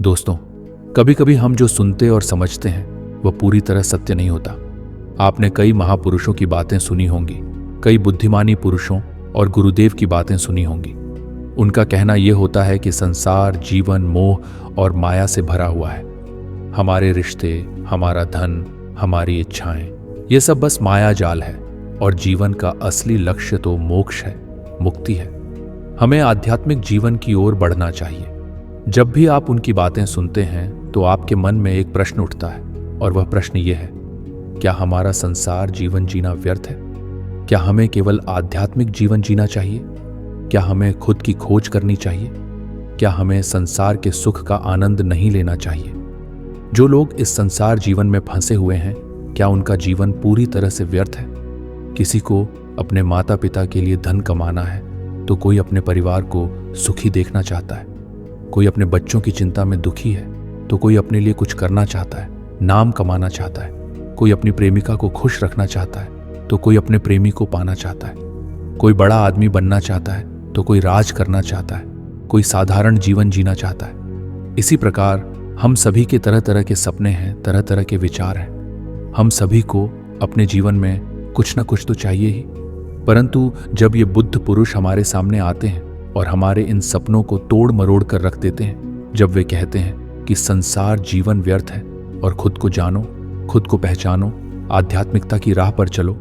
दोस्तों, कभी कभी हम जो सुनते और समझते हैं वह पूरी तरह सत्य नहीं होता। आपने कई महापुरुषों की बातें सुनी होंगी, कई बुद्धिमानी पुरुषों और गुरुदेव की बातें सुनी होंगी। उनका कहना यह होता है कि संसार, जीवन, मोह और माया से भरा हुआ है। हमारे रिश्ते, हमारा धन, हमारी इच्छाएं, ये सब बस माया जाल है और जीवन का असली लक्ष्य तो मोक्ष है, मुक्ति है। हमें आध्यात्मिक जीवन की ओर बढ़ना चाहिए। जब भी आप उनकी बातें सुनते हैं तो आपके मन में एक प्रश्न उठता है और वह प्रश्न ये है, क्या हमारा संसार जीवन जीना व्यर्थ है? क्या हमें केवल आध्यात्मिक जीवन जीना चाहिए? क्या हमें खुद की खोज करनी चाहिए? क्या हमें संसार के सुख का आनंद नहीं लेना चाहिए? जो लोग इस संसार जीवन में फंसे हुए हैं, क्या उनका जीवन पूरी तरह से व्यर्थ है? किसी को अपने माता पिता के लिए धन कमाना है तो कोई अपने परिवार को सुखी देखना चाहता है। कोई अपने बच्चों की चिंता में दुखी है तो कोई अपने लिए कुछ करना चाहता है, नाम कमाना चाहता है। कोई अपनी प्रेमिका को खुश रखना चाहता है तो कोई अपने प्रेमी को पाना चाहता है। कोई बड़ा आदमी बनना चाहता है तो कोई राज करना चाहता है, कोई साधारण जीवन जीना चाहता है। इसी प्रकार हम सभी के तरह तरह के सपने हैं, तरह तरह के विचार हैं। हम सभी को अपने जीवन में कुछ ना कुछ तो चाहिए ही। परंतु जब ये बुद्ध पुरुष हमारे सामने आते हैं और हमारे इन सपनों को तोड़ मरोड़ कर रख देते हैं, जब वे कहते हैं कि संसार जीवन व्यर्थ है और खुद को जानो, खुद को पहचानो, आध्यात्मिकता की राह पर चलो,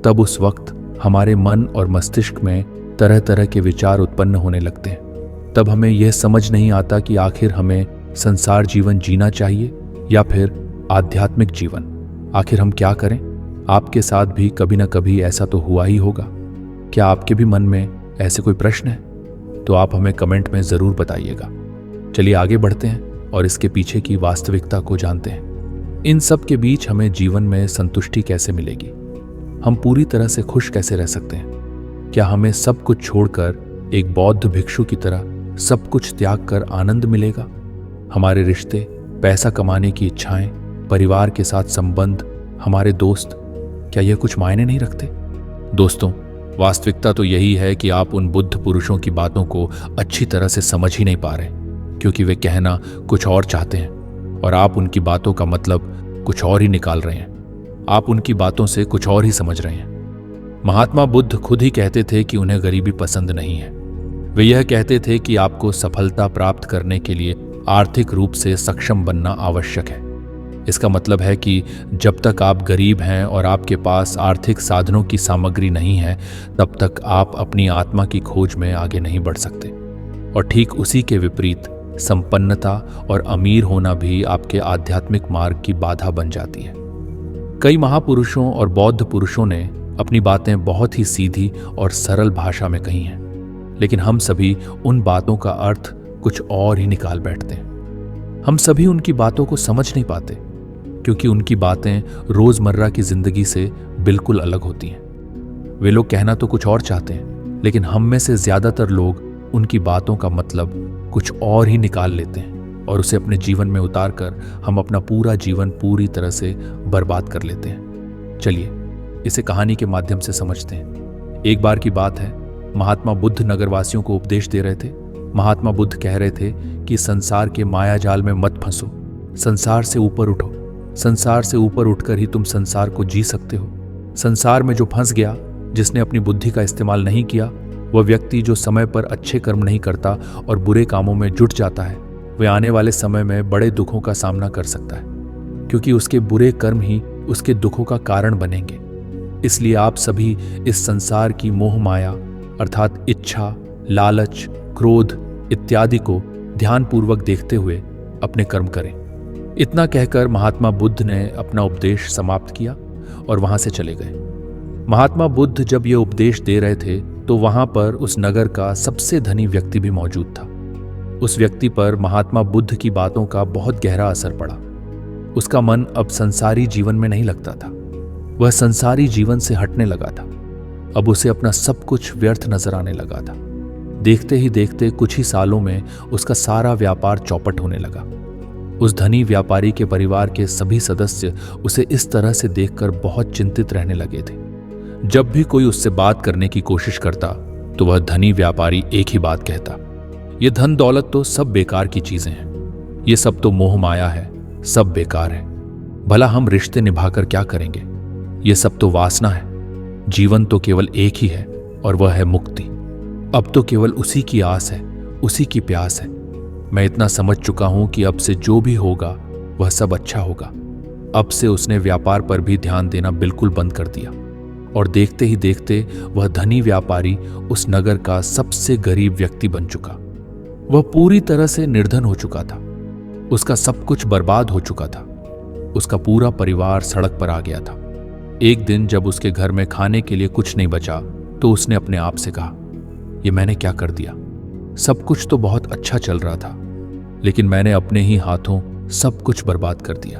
तब उस वक्त हमारे मन और मस्तिष्क में तरह तरह के विचार उत्पन्न होने लगते हैं। तब हमें यह समझ नहीं आता कि आखिर हमें संसार जीवन जीना चाहिए या फिर आध्यात्मिक जीवन। आखिर हम क्या करें? आपके साथ भी कभी ना कभी ऐसा तो हुआ ही होगा। क्या आपके भी मन में ऐसे कोई प्रश्न है? तो आप हमें कमेंट में जरूर बताइएगा। चलिए आगे बढ़ते हैं और इसके पीछे की वास्तविकता को जानते हैं। इन सब के बीच हमें जीवन में संतुष्टि कैसे मिलेगी? हम पूरी तरह से खुश कैसे रह सकते हैं? क्या हमें सब कुछ छोड़कर एक बौद्ध भिक्षु की तरह सब कुछ त्याग कर आनंद मिलेगा? हमारे रिश्ते, पैसा कमाने की इच्छाएं, परिवार के साथ संबंध, हमारे दोस्त, क्या यह कुछ मायने नहीं रखते? दोस्तों, वास्तविकता तो यही है कि आप उन बुद्ध पुरुषों की बातों को अच्छी तरह से समझ ही नहीं पा रहे, क्योंकि वे कहना कुछ और चाहते हैं और आप उनकी बातों का मतलब कुछ और ही निकाल रहे हैं। आप उनकी बातों से कुछ और ही समझ रहे हैं। महात्मा बुद्ध खुद ही कहते थे कि उन्हें गरीबी पसंद नहीं है। वे यह कहते थे कि आपको सफलता प्राप्त करने के लिए आर्थिक रूप से सक्षम बनना आवश्यक है। इसका मतलब है कि जब तक आप गरीब हैं और आपके पास आर्थिक साधनों की सामग्री नहीं है, तब तक आप अपनी आत्मा की खोज में आगे नहीं बढ़ सकते। और ठीक उसी के विपरीत संपन्नता और अमीर होना भी आपके आध्यात्मिक मार्ग की बाधा बन जाती है। कई महापुरुषों और बौद्ध पुरुषों ने अपनी बातें बहुत ही सीधी और सरल भाषा में कही हैं, लेकिन हम सभी उन बातों का अर्थ कुछ और ही निकाल बैठते हैं। हम सभी उनकी बातों को समझ नहीं पाते, क्योंकि उनकी बातें रोजमर्रा की जिंदगी से बिल्कुल अलग होती हैं। वे लोग कहना तो कुछ और चाहते हैं, लेकिन हम में से ज्यादातर लोग उनकी बातों का मतलब कुछ और ही निकाल लेते हैं और उसे अपने जीवन में उतारकर हम अपना पूरा जीवन पूरी तरह से बर्बाद कर लेते हैं। चलिए इसे कहानी के माध्यम से समझते हैं। एक बार की बात है, महात्मा बुद्ध नगरवासियों को उपदेश दे रहे थे। महात्मा बुद्ध कह रहे थे कि संसार के माया जाल में मत फंसो, संसार से ऊपर उठो। संसार से ऊपर उठकर ही तुम संसार को जी सकते हो। संसार में जो फंस गया, जिसने अपनी बुद्धि का इस्तेमाल नहीं किया, वह व्यक्ति जो समय पर अच्छे कर्म नहीं करता और बुरे कामों में जुट जाता है, वह आने वाले समय में बड़े दुखों का सामना कर सकता है, क्योंकि उसके बुरे कर्म ही उसके दुखों का कारण बनेंगे। इसलिए आप सभी इस संसार की मोह माया अर्थात इच्छा, लालच, क्रोध इत्यादि को ध्यानपूर्वक देखते हुए अपने कर्म करें। इतना कहकर महात्मा बुद्ध ने अपना उपदेश समाप्त किया और वहां से चले गए। महात्मा बुद्ध जब ये उपदेश दे रहे थे तो वहां पर उस नगर का सबसे धनी व्यक्ति भी मौजूद था। उस व्यक्ति पर महात्मा बुद्ध की बातों का बहुत गहरा असर पड़ा। उसका मन अब संसारी जीवन में नहीं लगता था। वह संसारी जीवन से हटने लगा था। अब उसे अपना सब कुछ व्यर्थ नजर आने लगा था। देखते ही देखते कुछ ही सालों में उसका सारा व्यापार चौपट होने लगा। उस धनी व्यापारी के परिवार के सभी सदस्य उसे इस तरह से देखकर बहुत चिंतित रहने लगे थे। जब भी कोई उससे बात करने की कोशिश करता तो वह धनी व्यापारी एक ही बात कहता, ये धन दौलत तो सब बेकार की चीजें हैं। ये सब तो मोह माया है, सब बेकार है। भला हम रिश्ते निभाकर क्या करेंगे? ये सब तो वासना है। जीवन तो केवल एक ही है और वह है मुक्ति। अब तो केवल उसी की आस है, उसी की प्यास है। मैं इतना समझ चुका हूं कि अब से जो भी होगा वह सब अच्छा होगा। अब से उसने व्यापार पर भी ध्यान देना बिल्कुल बंद कर दिया और देखते ही देखते वह धनी व्यापारी उस नगर का सबसे गरीब व्यक्ति बन चुका। वह पूरी तरह से निर्धन हो चुका था। उसका सब कुछ बर्बाद हो चुका था। उसका पूरा परिवार सड़क पर आ गया था। एक दिन जब उसके घर में खाने के लिए कुछ नहीं बचा तो उसने अपने आप से कहा, ये मैंने क्या कर दिया? सब कुछ तो बहुत अच्छा चल रहा था, लेकिन मैंने अपने ही हाथों सब कुछ बर्बाद कर दिया।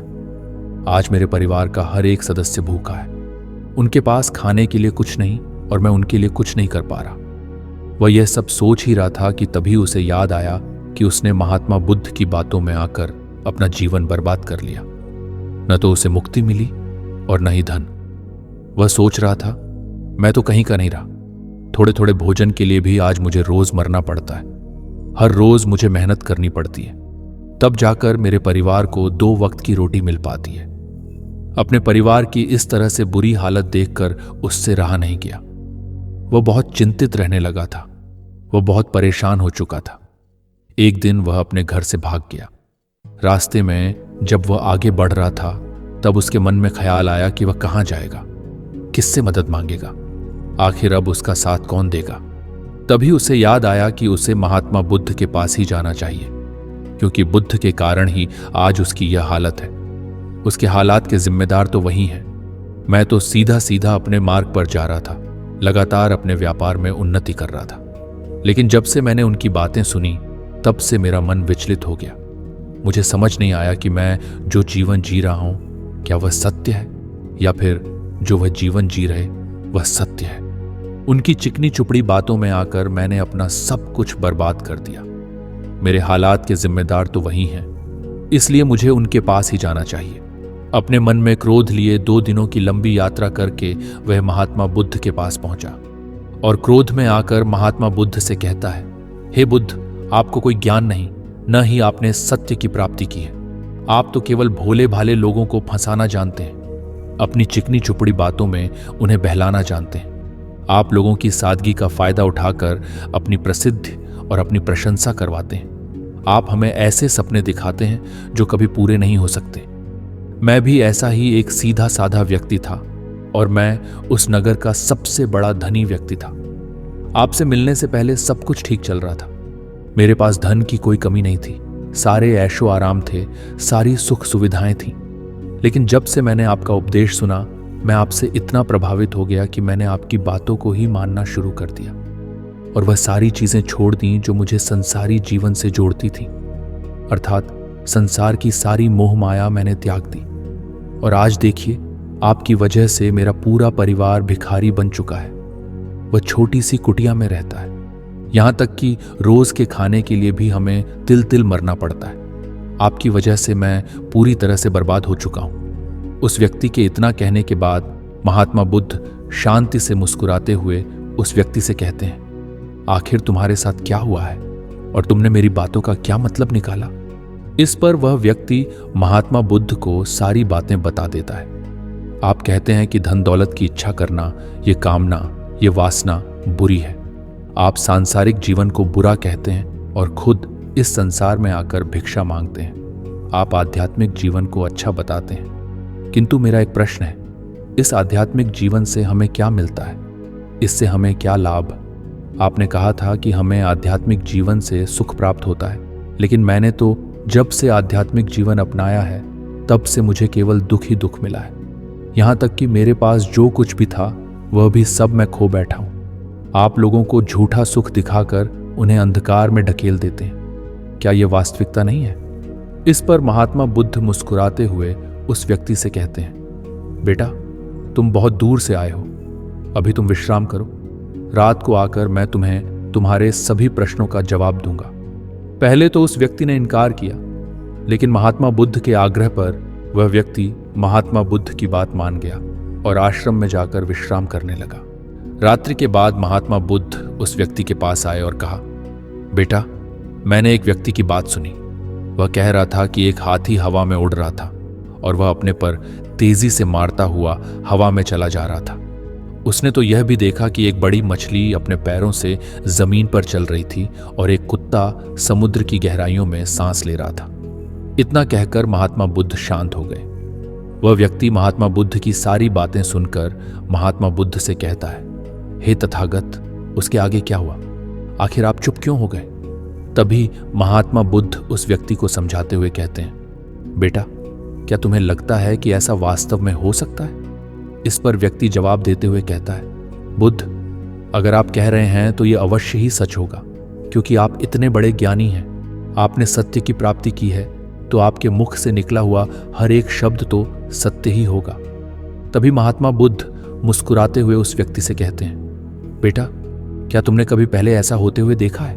आज मेरे परिवार का हर एक सदस्य भूखा है। उनके पास खाने के लिए कुछ नहीं और मैं उनके लिए कुछ नहीं कर पा रहा। वह यह सब सोच ही रहा था कि तभी उसे याद आया कि उसने महात्मा बुद्ध की बातों में आकर अपना जीवन बर्बाद कर लिया। न तो उसे मुक्ति मिली और न ही धन। वह सोच रहा था, मैं तो कहीं का नहीं रहा। थोड़े थोड़े भोजन के लिए भी आज मुझे रोज मरना पड़ता है। हर रोज मुझे मेहनत करनी पड़ती है, तब जाकर मेरे परिवार को 2 वक्त की रोटी मिल पाती है। अपने परिवार की इस तरह से बुरी हालत देखकर उससे रहा नहीं गया। वह बहुत चिंतित रहने लगा था। वह बहुत परेशान हो चुका था। एक दिन वह अपने घर से भाग गया। रास्ते में जब वह आगे बढ़ रहा था तब उसके मन में ख्याल आया कि वह कहाँ जाएगा, किससे मदद मांगेगा, आखिर अब उसका साथ कौन देगा। तभी उसे याद आया कि उसे महात्मा बुद्ध के पास ही जाना चाहिए, क्योंकि बुद्ध के कारण ही आज उसकी यह हालत है। उसके हालात के जिम्मेदार तो वही हैं। मैं तो सीधा सीधा अपने मार्ग पर जा रहा था, लगातार अपने व्यापार में उन्नति कर रहा था। लेकिन जब से मैंने उनकी बातें सुनी तब से मेरा मन विचलित हो गया। मुझे समझ नहीं आया कि मैं जो जीवन जी रहा हूं क्या वह सत्य है या फिर जो वह जीवन जी रहे वह सत्य है। उनकी चिकनी चुपड़ी बातों में आकर मैंने अपना सब कुछ बर्बाद कर दिया। मेरे हालात के जिम्मेदार तो वही हैं, इसलिए मुझे उनके पास ही जाना चाहिए। अपने मन में क्रोध लिए 2 दिनों की लंबी यात्रा करके वह महात्मा बुद्ध के पास पहुंचा और क्रोध में आकर महात्मा बुद्ध से कहता है, हे बुद्ध, आपको कोई ज्ञान नहीं, न ही आपने सत्य की प्राप्ति की है। आप तो केवल भोले भाले लोगों को फंसाना जानते हैं, अपनी चिकनी चुपड़ी बातों में उन्हें बहलाना जानते हैं। आप लोगों की सादगी का फायदा उठाकर अपनी प्रसिद्धि और अपनी प्रशंसा करवाते हैं। आप हमें ऐसे सपने दिखाते हैं जो कभी पूरे नहीं हो सकते। मैं भी ऐसा ही एक सीधा साधा व्यक्ति था और मैं उस नगर का सबसे बड़ा धनी व्यक्ति था। आपसे मिलने से पहले सब कुछ ठीक चल रहा था। मेरे पास धन की कोई कमी नहीं थी, सारे ऐशो आराम थे, सारी सुख सुविधाएं थीं। लेकिन जब से मैंने आपका उपदेश सुना मैं आपसे इतना प्रभावित हो गया कि मैंने आपकी बातों को ही मानना शुरू कर दिया और वह सारी चीजें छोड़ दी जो मुझे संसारी जीवन से जोड़ती थी। अर्थात संसार की सारी मोह माया मैंने त्याग दी और आज देखिए, आपकी वजह से मेरा पूरा परिवार भिखारी बन चुका है। वह छोटी सी कुटिया में रहता है। यहां तक कि रोज के खाने के लिए भी हमें तिल तिल मरना पड़ता है। आपकी वजह से मैं पूरी तरह से बर्बाद हो चुका हूं। उस व्यक्ति के इतना कहने के बाद महात्मा बुद्ध शांति से मुस्कुराते हुए उस व्यक्ति से कहते हैं, आखिर तुम्हारे साथ क्या हुआ है और तुमने मेरी बातों का क्या मतलब निकाला? इस पर वह व्यक्ति महात्मा बुद्ध को सारी बातें बता देता है। आप कहते हैं कि धन दौलत की इच्छा करना, ये कामना, ये वासना बुरी है। आप सांसारिक जीवन को बुरा कहते हैं और खुद इस संसार में आकर भिक्षा मांगते हैं। आप आध्यात्मिक जीवन को अच्छा बताते हैं, किंतु मेरा एक प्रश्न है, इस आध्यात्मिक जीवन से हमें क्या मिलता है? इससे हमें क्या लाभ? आपने कहा था कि हमें आध्यात्मिक जीवन से सुख प्राप्त होता है, लेकिन मैंने तो जब से आध्यात्मिक जीवन अपनाया है तब से मुझे केवल दुख ही दुख मिला है। यहां तक कि मेरे पास जो कुछ भी था वह भी सब मैं खो बैठा हूं। आप लोगों को झूठा सुख दिखाकर उन्हें अंधकार में ढकेल देते हैं। क्या यह वास्तविकता नहीं है? इस पर महात्मा बुद्ध मुस्कुराते हुए उस व्यक्ति से कहते हैं, बेटा, तुम बहुत दूर से आए हो, अभी तुम विश्राम करो। रात को आकर मैं तुम्हें तुम्हारे सभी प्रश्नों का जवाब दूंगा। पहले तो उस व्यक्ति ने इनकार किया, लेकिन महात्मा बुद्ध के आग्रह पर वह व्यक्ति महात्मा बुद्ध की बात मान गया और आश्रम में जाकर विश्राम करने लगा। रात्रि के बाद महात्मा बुद्ध उस व्यक्ति के पास आए और कहा, बेटा, मैंने एक व्यक्ति की बात सुनी। वह कह रहा था कि एक हाथी हवा में उड़ रहा था और वह अपने पर तेजी से मारता हुआ हवा में चला जा रहा था। उसने तो यह भी देखा कि एक बड़ी मछली अपने पैरों से जमीन पर चल रही थी और एक कुत्ता समुद्र की गहराइयों में सांस ले रहा था। इतना कहकर महात्मा बुद्ध शांत हो गए। वह व्यक्ति महात्मा बुद्ध की सारी बातें सुनकर महात्मा बुद्ध से कहता है, हे तथागत, उसके आगे क्या हुआ? आखिर आप चुप क्यों हो गए? तभी महात्मा बुद्ध उस व्यक्ति को समझाते हुए कहते हैं, बेटा, क्या तुम्हें लगता है कि ऐसा वास्तव में हो सकता है? इस पर व्यक्ति जवाब देते हुए कहता है, बुद्ध, अगर आप कह रहे हैं तो यह अवश्य ही सच होगा, क्योंकि आप इतने बड़े ज्ञानी हैं। आपने सत्य की प्राप्ति की है, तो आपके मुख से निकला हुआ हर एक शब्द तो सत्य ही होगा। तभी महात्मा बुद्ध मुस्कुराते हुए उस व्यक्ति से कहते हैं, बेटा, क्या तुमने कभी पहले ऐसा होते हुए देखा है?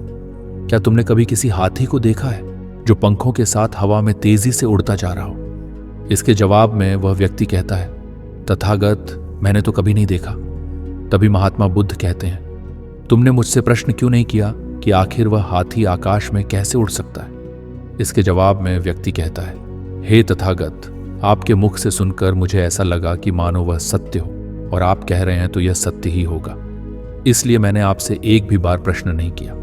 क्या तुमने कभी किसी हाथी को देखा है जो पंखों के साथ हवा में तेजी से उड़ता जा रहा हो? इसके जवाब में वह व्यक्ति कहता है, तथागत, मैंने तो कभी नहीं देखा। तभी महात्मा बुद्ध कहते हैं, तुमने मुझसे प्रश्न क्यों नहीं किया कि आखिर वह हाथी आकाश में कैसे उड़ सकता है? इसके जवाब में व्यक्ति कहता है, हे तथागत, आपके मुख से सुनकर मुझे ऐसा लगा कि मानो वह सत्य हो, और आप कह रहे हैं तो यह सत्य ही होगा, इसलिए मैंने आपसे एक भी बार प्रश्न नहीं किया।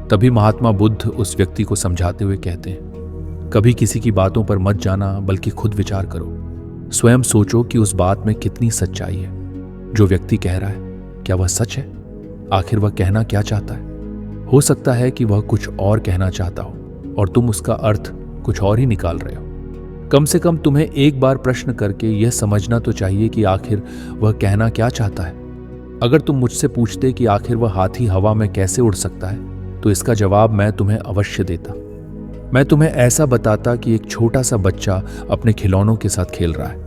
तभी महात्मा बुद्ध उस व्यक्ति को समझाते हुए कहते हैं, कभी किसी की बातों पर मत जाना, बल्कि खुद विचार करो। स्वयं सोचो कि उस बात में कितनी सच्चाई है। जो व्यक्ति कह रहा है, क्या वह सच है? आखिर वह कहना क्या चाहता है? हो सकता है कि वह कुछ और कहना चाहता हो और तुम उसका अर्थ कुछ और ही निकाल रहे हो। कम से कम तुम्हें एक बार प्रश्न करके यह समझना तो चाहिए कि आखिर वह कहना क्या चाहता है। अगर तुम मुझसे पूछते कि आखिर वह हाथी हवा में कैसे उड़ सकता है, तो इसका जवाब मैं तुम्हें अवश्य देता। मैं तुम्हें ऐसा बताता कि एक छोटा सा बच्चा अपने खिलौनों के साथ खेल रहा है।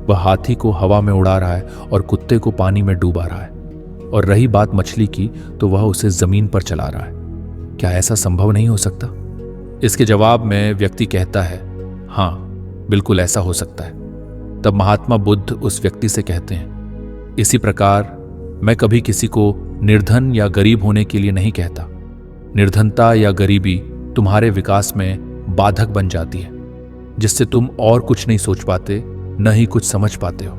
वह हाथी को हवा में उड़ा रहा है और कुत्ते को पानी में डूबा रहा है। और रही बात मछली की, तो वह उसे जमीन पर चला रहा है। क्या ऐसा संभव नहीं हो सकता? इसके जवाब में व्यक्ति कहता है, हाँ, बिल्कुल ऐसा हो सकता है। तब महात्मा बुद्ध उस व्यक्ति से कहते हैं, इसी प्रकार मैं कभी किसी को निर्धन या गरीब होने के लिए नहीं कहता। निर्धनता या गरीबी तुम्हारे विकास में बाधक बन जाती है, जिससे तुम और कुछ नहीं सोच पाते, न ही कुछ समझ पाते हो।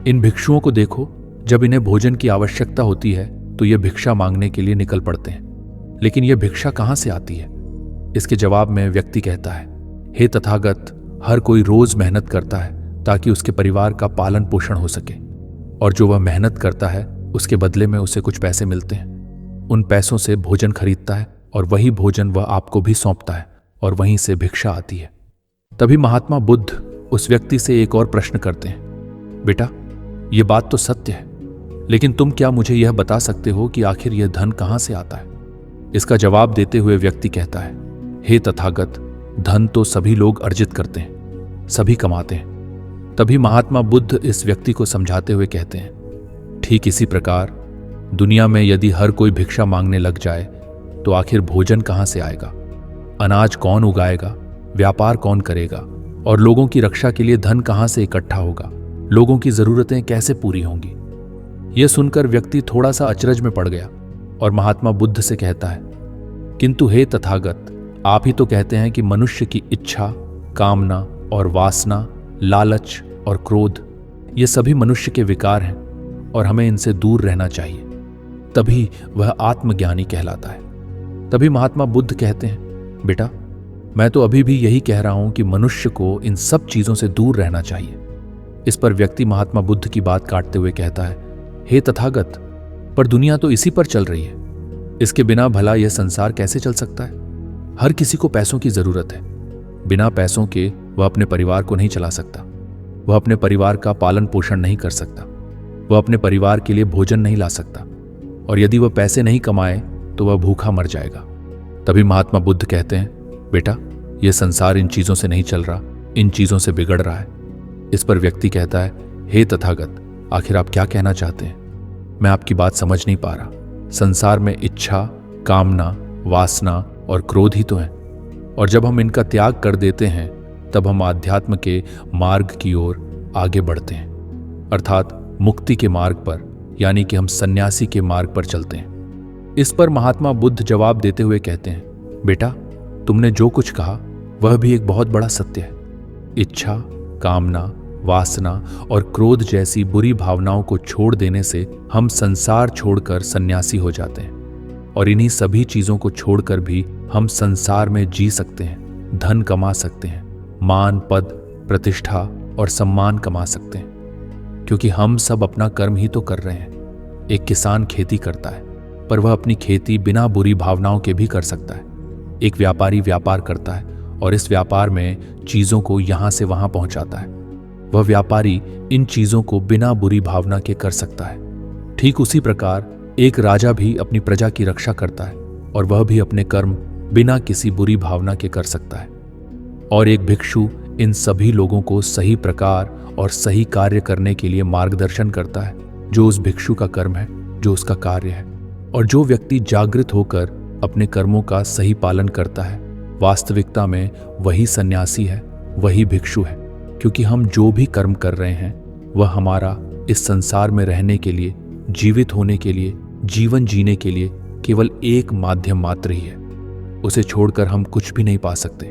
इन भिक्षुओं को देखो, जब इन्हें भोजन की आवश्यकता होती है तो ये भिक्षा मांगने के लिए निकल पड़ते हैं, लेकिन यह भिक्षा कहां से आती है? इसके जवाब में व्यक्ति कहता है, हे तथागत, हर कोई रोज मेहनत करता है ताकि उसके परिवार का पालन पोषण हो सके, और जो वह मेहनत करता है उसके बदले में उसे कुछ पैसे मिलते हैं। उन पैसों से भोजन खरीदता है और वही भोजन वह आपको भी सौंपता है, और वहीं से भिक्षा आती है। तभी महात्मा बुद्ध उस व्यक्ति से एक और प्रश्न करते हैं, बेटा, यह बात तो सत्य है, लेकिन तुम क्या मुझे यह बता सकते हो कि आखिर यह धन कहां से आता है? इसका जवाब देते हुए व्यक्ति कहता है, हे तथागत, धन तो सभी लोग अर्जित करते हैं, सभी कमाते हैं। तभी महात्मा बुद्ध इस व्यक्ति को समझाते हुए कहते हैं, ठीक इसी प्रकार दुनिया में यदि हर कोई भिक्षा मांगने लग जाए तो आखिर भोजन कहां से आएगा? अनाज कौन उगाएगा? व्यापार कौन करेगा? और लोगों की रक्षा के लिए धन कहां से इकट्ठा होगा? लोगों की जरूरतें कैसे पूरी होंगी? यह सुनकर व्यक्ति थोड़ा सा अचरज में पड़ गया और महात्मा बुद्ध से कहता है, किंतु हे तथागत, आप ही तो कहते हैं कि मनुष्य की इच्छा, कामना और वासना, लालच और क्रोध, ये सभी मनुष्य के विकार हैं और हमें इनसे दूर रहना चाहिए, तभी वह आत्मज्ञानी कहलाता है। तभी महात्मा बुद्ध कहते हैं, बेटा, मैं तो अभी भी यही कह रहा हूं कि मनुष्य को इन सब चीजों से दूर रहना चाहिए। इस पर व्यक्ति महात्मा बुद्ध की बात काटते हुए कहता है, हे तथागत, पर दुनिया तो इसी पर चल रही है। इसके बिना भला यह संसार कैसे चल सकता है? हर किसी को पैसों की जरूरत है। बिना पैसों के वह अपने परिवार को नहीं चला सकता, वह अपने परिवार का पालन पोषण नहीं कर सकता, वह अपने परिवार के लिए भोजन नहीं ला सकता, और यदि वह पैसे नहीं कमाए तो वह भूखा मर जाएगा। तभी महात्मा बुद्ध कहते हैं, बेटा, यह संसार इन चीजों से नहीं चल रहा, इन चीजों से बिगड़ रहा है। इस पर व्यक्ति कहता है, हे तथागत, आखिर आप क्या कहना चाहते हैं? मैं आपकी बात समझ नहीं पा रहा। संसार में इच्छा, कामना, वासना और क्रोध ही तो हैं, और जब हम इनका त्याग कर देते हैं तब हम आध्यात्म के मार्ग की ओर आगे बढ़ते हैं, अर्थात मुक्ति के मार्ग पर, यानी कि हम सन्यासी के मार्ग पर चलते हैं। इस पर महात्मा बुद्ध जवाब देते हुए कहते हैं, बेटा, तुमने जो कुछ कहा वह भी एक बहुत बड़ा सत्य है। इच्छा, कामना, वासना और क्रोध जैसी बुरी भावनाओं को छोड़ देने से हम संसार छोड़कर सन्यासी हो जाते हैं, और इन्हीं सभी चीजों को छोड़कर भी हम संसार में जी सकते हैं, धन कमा सकते हैं, मान, पद, प्रतिष्ठा और सम्मान कमा सकते हैं, क्योंकि हम सब अपना कर्म ही तो कर रहे हैं। एक किसान खेती करता है, पर वह अपनी खेती बिना बुरी भावनाओं के भी कर सकता है। एक व्यापारी व्यापार करता है और इस व्यापार में चीजों को यहां से वहां पहुंचाता है। वह व्यापारी इन चीजों को बिना बुरी भावना के कर सकता है। ठीक उसी प्रकार एक राजा भी अपनी प्रजा की रक्षा करता है और वह भी अपने कर्म बिना किसी बुरी भावना के कर सकता है। और एक भिक्षु इन सभी लोगों को सही प्रकार और सही कार्य करने के लिए मार्गदर्शन करता है, जो उस भिक्षु का कर्म है, जो उसका कार्य है। और जो व्यक्ति जागृत होकर अपने कर्मों का सही पालन करता है, वास्तविकता में वही सन्यासी है, वही भिक्षु है, क्योंकि हम जो भी कर्म कर रहे हैं वह हमारा इस संसार में रहने के लिए, जीवित होने के लिए, जीवन जीने के लिए केवल एक माध्यम मात्र ही है। उसे छोड़कर हम कुछ भी नहीं पा सकते।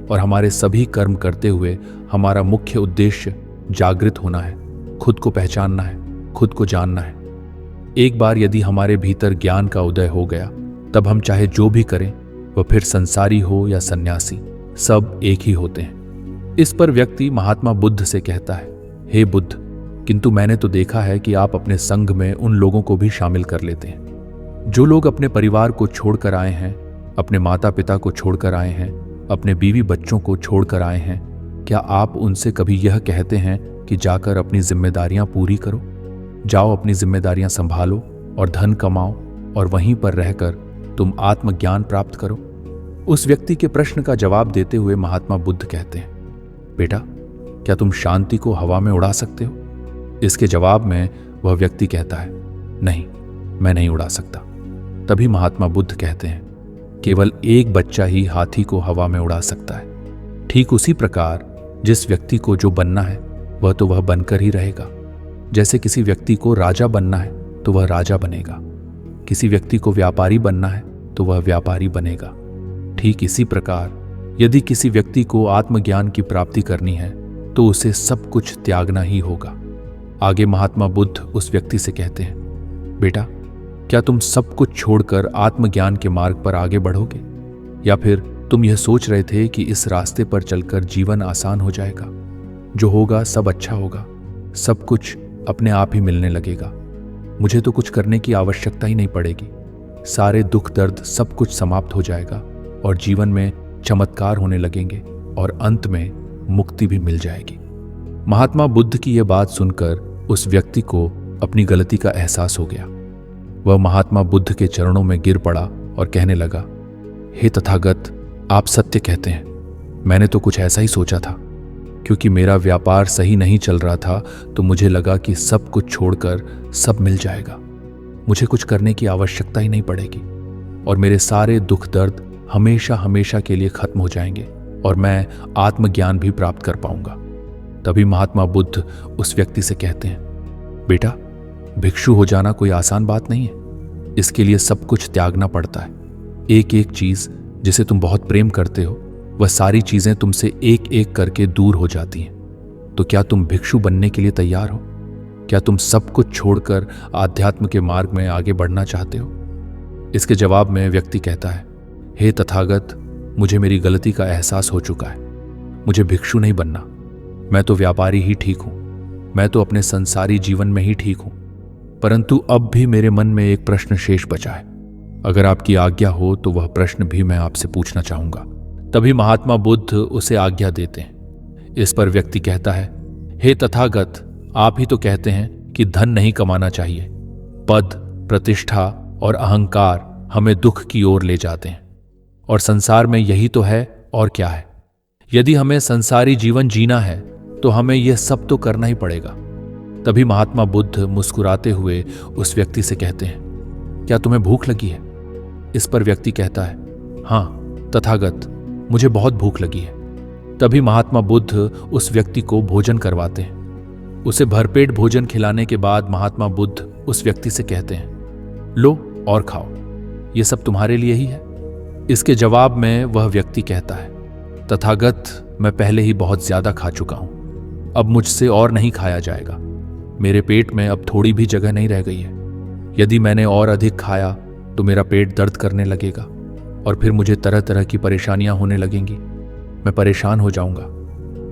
और हमारे सभी कर्म करते हुए हमारा मुख्य उद्देश्य जागृत होना है, खुद को पहचानना है, खुद को जानना है। एक बार यदि हमारे भीतर ज्ञान का उदय हो गया, तब हम चाहे जो भी करें, वह फिर संसारी हो या सन्यासी, सब एक ही होते हैं। इस पर व्यक्ति महात्मा बुद्ध से कहता है, हे बुद्ध, किंतु मैंने तो देखा है कि आप अपने संघ में उन लोगों को भी शामिल कर लेते हैं जो लोग अपने परिवार को छोड़कर आए हैं, अपने माता पिता को छोड़कर आए हैं, अपने बीवी बच्चों को छोड़कर आए हैं। क्या आप उनसे कभी यह कहते हैं कि जाकर अपनी जिम्मेदारियां पूरी करो, जाओ अपनी जिम्मेदारियां संभालो और धन कमाओ और वहीं पर रहकर तुम आत्मज्ञान प्राप्त करो? उस व्यक्ति के प्रश्न का जवाब देते हुए महात्मा बुद्ध कहते हैं, बेटा, क्या तुम शांति को हवा में उड़ा सकते हो? इसके जवाब में वह व्यक्ति कहता है, नहीं, मैं नहीं उड़ा सकता। तभी महात्मा बुद्ध कहते हैं, केवल एक बच्चा ही हाथी को हवा में उड़ा सकता है। ठीक उसी प्रकार जिस व्यक्ति को जो बनना है वह तो वह बनकर ही रहेगा। जैसे किसी व्यक्ति को राजा बनना है तो वह राजा बनेगा, किसी व्यक्ति को व्यापारी बनना है तो वह व्यापारी बनेगा। ठीक इसी प्रकार यदि किसी व्यक्ति को आत्मज्ञान की प्राप्ति करनी है तो उसे सब कुछ त्यागना ही होगा। आगे महात्मा बुद्ध उस व्यक्ति से कहते हैं, बेटा, क्या तुम सब कुछ छोड़कर आत्मज्ञान के मार्ग पर आगे बढ़ोगे, या फिर तुम यह सोच रहे थे कि इस रास्ते पर चलकर जीवन आसान हो जाएगा, जो होगा सब अच्छा होगा, सब कुछ अपने आप ही मिलने लगेगा, मुझे तो कुछ करने की आवश्यकता ही नहीं पड़ेगी, सारे दुख दर्द सब कुछ समाप्त हो जाएगा और जीवन में चमत्कार होने लगेंगे और अंत में मुक्ति भी मिल जाएगी। महात्मा बुद्ध की यह बात सुनकर उस व्यक्ति को अपनी गलती का एहसास हो गया। वह महात्मा बुद्ध के चरणों में गिर पड़ा और कहने लगा, हे तथागत, आप सत्य कहते हैं, मैंने तो कुछ ऐसा ही सोचा था। क्योंकि मेरा व्यापार सही नहीं चल रहा था तो मुझे लगा कि सब कुछ छोड़कर सब मिल जाएगा, मुझे कुछ करने की आवश्यकता ही नहीं पड़ेगी और मेरे सारे दुख दर्द हमेशा हमेशा के लिए खत्म हो जाएंगे और मैं आत्मज्ञान भी प्राप्त कर पाऊंगा। तभी महात्मा बुद्ध उस व्यक्ति से कहते हैं, बेटा, भिक्षु हो जाना कोई आसान बात नहीं है, इसके लिए सब कुछ त्यागना पड़ता है। एक एक चीज जिसे तुम बहुत प्रेम करते हो, वह सारी चीजें तुमसे एक एक करके दूर हो जाती हैं। तो क्या तुम भिक्षु बनने के लिए तैयार हो? क्या तुम सब कुछ छोड़कर आध्यात्म के मार्ग में आगे बढ़ना चाहते हो? इसके जवाब में व्यक्ति कहता है, हे तथागत, मुझे मेरी गलती का एहसास हो चुका है, मुझे भिक्षु नहीं बनना, मैं तो व्यापारी ही ठीक हूं, मैं तो अपने संसारी जीवन में ही ठीक हूं। परंतु अब भी मेरे मन में एक प्रश्न शेष बचा है, अगर आपकी आज्ञा हो तो वह प्रश्न भी मैं आपसे पूछना चाहूंगा। तभी महात्मा बुद्ध उसे आज्ञा देते हैं। इस पर व्यक्ति कहता है, हे तथागत, आप ही तो कहते हैं कि धन नहीं कमाना चाहिए, पद, प्रतिष्ठा और अहंकार हमें दुख की ओर ले जाते हैं और संसार में यही तो है और क्या है। यदि हमें संसारी जीवन जीना है तो हमें यह सब तो करना ही पड़ेगा। तभी महात्मा बुद्ध मुस्कुराते हुए उस व्यक्ति से कहते हैं, क्या तुम्हें भूख लगी है? इस पर व्यक्ति कहता है, हाँ तथागत, मुझे बहुत भूख लगी है। तभी महात्मा बुद्ध उस व्यक्ति को भोजन करवाते हैं। उसे भरपेट भोजन खिलाने के बाद महात्मा बुद्ध उस व्यक्ति से कहते हैं, लो और खाओ, ये सब तुम्हारे लिए ही है। इसके जवाब में वह व्यक्ति कहता है, तथागत मैं पहले ही बहुत ज्यादा खा चुका हूं, अब मुझसे और नहीं खाया जाएगा। मेरे पेट में अब थोड़ी भी जगह नहीं रह गई है। यदि मैंने और अधिक खाया तो मेरा पेट दर्द करने लगेगा और फिर मुझे तरह तरह की परेशानियां होने लगेंगी। मैं परेशान हो जाऊंगा।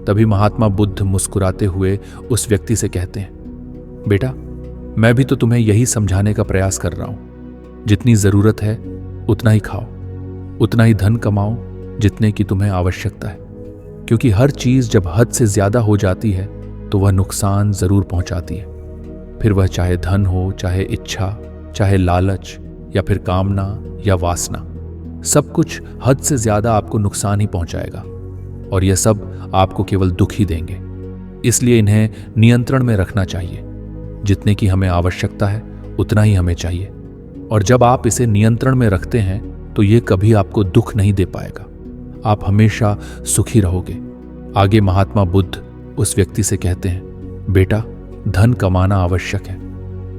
तभी महात्मा बुद्ध मुस्कुराते हुए उस व्यक्ति से कहते हैं, बेटा, मैं भी तो तुम्हें यही समझाने का प्रयास कर रहा हूं। जितनी जरूरत है उतना ही खाओ, उतना ही धन कमाओ जितने की तुम्हें आवश्यकता है, क्योंकि हर चीज जब हद से ज्यादा हो जाती है तो वह नुकसान जरूर पहुंचाती है। फिर वह चाहे धन हो, चाहे इच्छा, चाहे लालच, या फिर कामना या वासना, सब कुछ हद से ज्यादा आपको नुकसान ही पहुंचाएगा और यह सब आपको केवल दुख ही देंगे। इसलिए इन्हें नियंत्रण में रखना चाहिए। जितने की हमें आवश्यकता है उतना ही हमें चाहिए, और जब आप इसे नियंत्रण में रखते हैं तो ये कभी आपको दुख नहीं दे पाएगा। आप हमेशा सुखी रहोगे। आगे महात्मा बुद्ध उस व्यक्ति से कहते हैं, बेटा, धन कमाना आवश्यक है,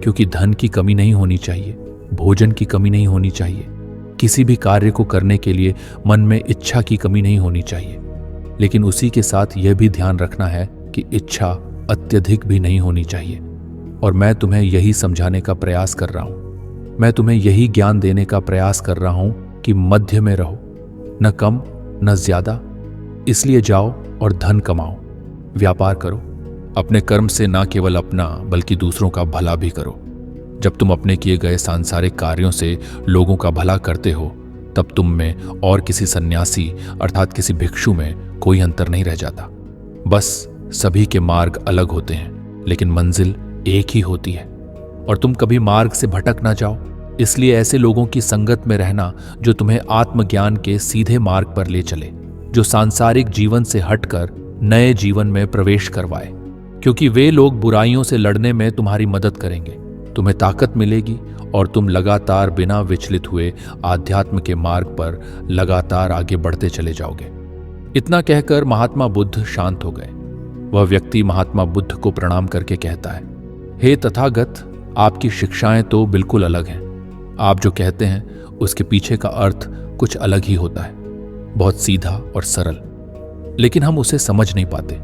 क्योंकि धन की कमी नहीं होनी चाहिए, भोजन की कमी नहीं होनी चाहिए, किसी भी कार्य को करने के लिए मन में इच्छा की कमी नहीं होनी चाहिए। लेकिन उसी के साथ यह भी ध्यान रखना है कि इच्छा अत्यधिक भी नहीं होनी चाहिए। और मैं तुम्हें यही समझाने का प्रयास कर रहा हूं, मैं तुम्हें यही ज्ञान देने का प्रयास कर रहा हूं कि मध्य में रहो, न कम न ज्यादा। इसलिए जाओ और धन कमाओ, व्यापार करो, अपने कर्म से न केवल अपना बल्कि दूसरों का भला भी करो। जब तुम अपने किए गए सांसारिक कार्यों से लोगों का भला करते हो, तब तुम में और किसी सन्यासी अर्थात किसी भिक्षु में कोई अंतर नहीं रह जाता। बस सभी के मार्ग अलग होते हैं, लेकिन मंजिल एक ही होती है। और तुम कभी मार्ग से भटक ना जाओ, इसलिए ऐसे लोगों की संगत में रहना जो तुम्हें आत्मज्ञान के सीधे मार्ग पर ले चले, जो सांसारिक जीवन से हटकर नए जीवन में प्रवेश करवाए, क्योंकि वे लोग बुराइयों से लड़ने में तुम्हारी मदद करेंगे। तुम्हें ताकत मिलेगी और तुम लगातार बिना विचलित हुए आध्यात्म के मार्ग पर लगातार आगे बढ़ते चले जाओगे। इतना कहकर महात्मा बुद्ध शांत हो गए। वह व्यक्ति महात्मा बुद्ध को प्रणाम करके कहता है, हे तथागत, आपकी शिक्षाएं तो बिल्कुल अलग हैं। आप जो कहते हैं उसके पीछे का अर्थ कुछ अलग ही होता है, बहुत सीधा और सरल, लेकिन हम उसे समझ नहीं पाते।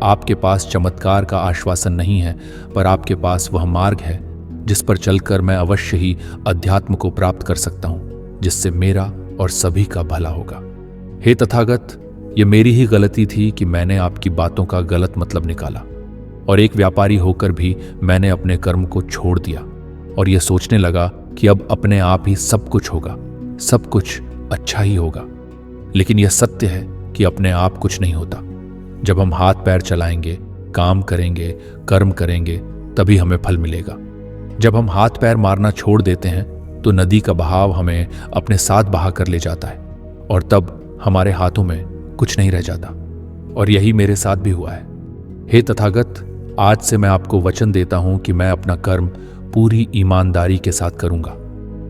आपके पास चमत्कार का आश्वासन नहीं है, पर आपके पास वह मार्ग है जिस पर चलकर मैं अवश्य ही अध्यात्म को प्राप्त कर सकता हूं, जिससे मेरा और सभी का भला होगा। हे तथागत, यह मेरी ही गलती थी कि मैंने आपकी बातों का गलत मतलब निकाला, और एक व्यापारी होकर भी मैंने अपने कर्म को छोड़ दिया और यह सोचने लगा कि अब अपने आप ही सब कुछ होगा, सब कुछ अच्छा ही होगा। लेकिन यह सत्य है कि अपने आप कुछ नहीं होता। जब हम हाथ पैर चलाएंगे, काम करेंगे, कर्म करेंगे, तभी हमें फल मिलेगा। जब हम हाथ पैर मारना छोड़ देते हैं तो नदी का बहाव हमें अपने साथ बहा कर ले जाता है, और तब हमारे हाथों में कुछ नहीं रह जाता। और यही मेरे साथ भी हुआ है। हे तथागत, आज से मैं आपको वचन देता हूं कि मैं अपना कर्म पूरी ईमानदारी के साथ करूंगा।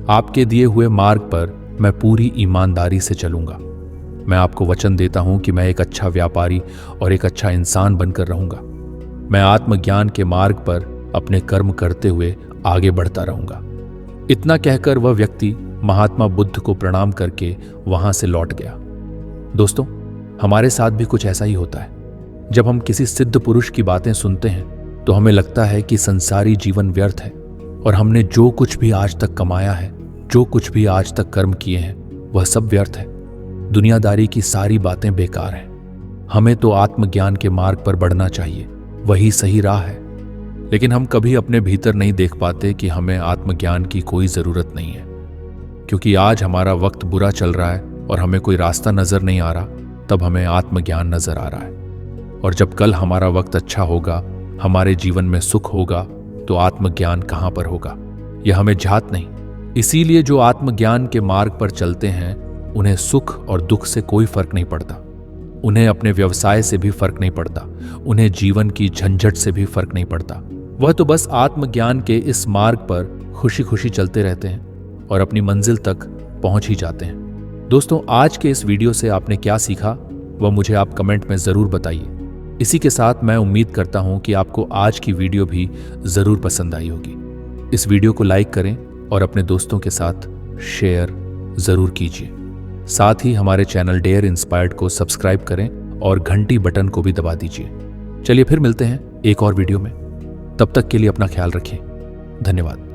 आपके दिए हुए मार्ग पर मैं पूरी ईमानदारी से चलूंगा। मैं आपको वचन देता हूं कि मैं एक अच्छा व्यापारी और एक अच्छा इंसान बनकर रहूंगा। मैं आत्मज्ञान के मार्ग पर अपने कर्म करते हुए आगे बढ़ता रहूंगा। इतना कहकर वह व्यक्ति महात्मा बुद्ध को प्रणाम करके वहां से लौट गया। दोस्तों, हमारे साथ भी कुछ ऐसा ही होता है। जब हम किसी सिद्ध पुरुष की बातें सुनते हैं तो हमें लगता है कि संसारी जीवन व्यर्थ है और हमने जो कुछ भी आज तक कमाया है, जो कुछ भी आज तक कर्म किए हैं, वह सब व्यर्थ है। दुनियादारी की सारी बातें बेकार हैं। हमें तो आत्मज्ञान के मार्ग पर बढ़ना चाहिए, वही सही राह है। लेकिन हम कभी अपने भीतर नहीं देख पाते कि हमें आत्मज्ञान की कोई जरूरत नहीं है, क्योंकि आज हमारा वक्त बुरा चल रहा है और हमें कोई रास्ता नजर नहीं आ रहा, तब हमें आत्मज्ञान नजर आ रहा है। और जब कल हमारा वक्त अच्छा होगा, हमारे जीवन में सुख होगा, तो आत्मज्ञान कहां पर होगा, यह हमें झात नहीं। इसीलिए जो आत्मज्ञान के मार्ग पर चलते हैं उन्हें सुख और दुख से कोई फर्क नहीं पड़ता, उन्हें अपने व्यवसाय से भी फर्क नहीं पड़ता, उन्हें जीवन की झंझट से भी फर्क नहीं पड़ता। वह तो बस आत्मज्ञान के इस मार्ग पर खुशी खुशी चलते रहते हैं और अपनी मंजिल तक पहुंच ही जाते हैं। दोस्तों, आज के इस वीडियो से आपने क्या सीखा वह मुझे आप कमेंट में जरूर बताइए। इसी के साथ मैं उम्मीद करता हूं कि आपको आज की वीडियो भी जरूर पसंद आई होगी। इस वीडियो को लाइक करें और अपने दोस्तों के साथ शेयर जरूर कीजिए। साथ ही हमारे चैनल डेयर इंस्पायर्ड को सब्सक्राइब करें और घंटी बटन को भी दबा दीजिए। चलिए फिर मिलते हैं एक और वीडियो में। तब तक के लिए अपना ख्याल रखें। धन्यवाद।